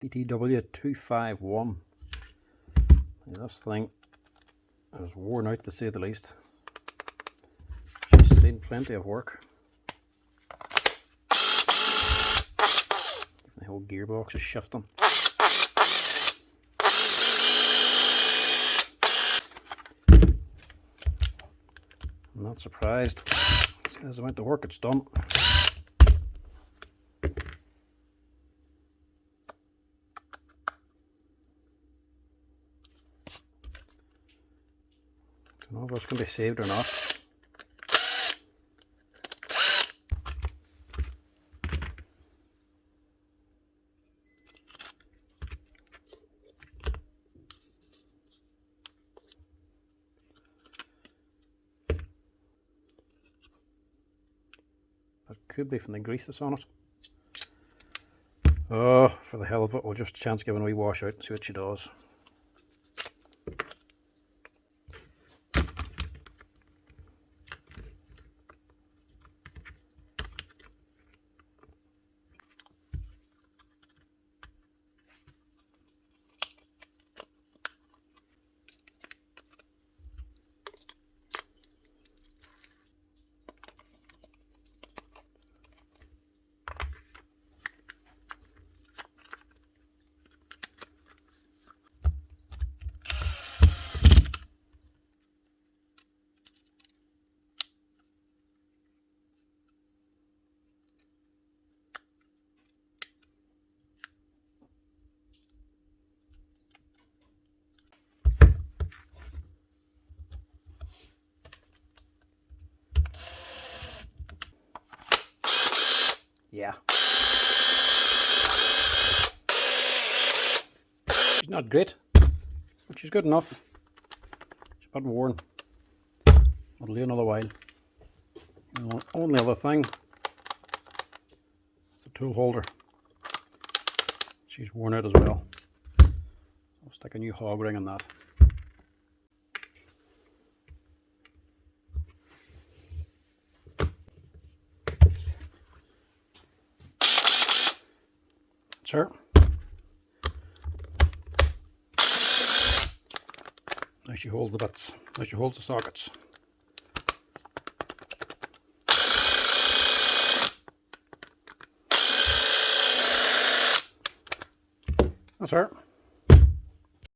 DTW251. This thing is worn out to say the least. She's seen plenty of work. The whole gearbox is shifting. I'm not surprised. As the amount of work it's done. I don't know if this can be saved or not. It could be from the grease that's on it. Oh, for the hell of it, we'll just chance giving a wee wash out and see what she does. Yeah. She's not great, but she's good enough. She's a bit worn. I'll do another while. The only other thing is the tool holder. She's worn out as well. I'll stick a new hog ring on that. Sure. Now she holds the bits. Now she holds the sockets. That's her.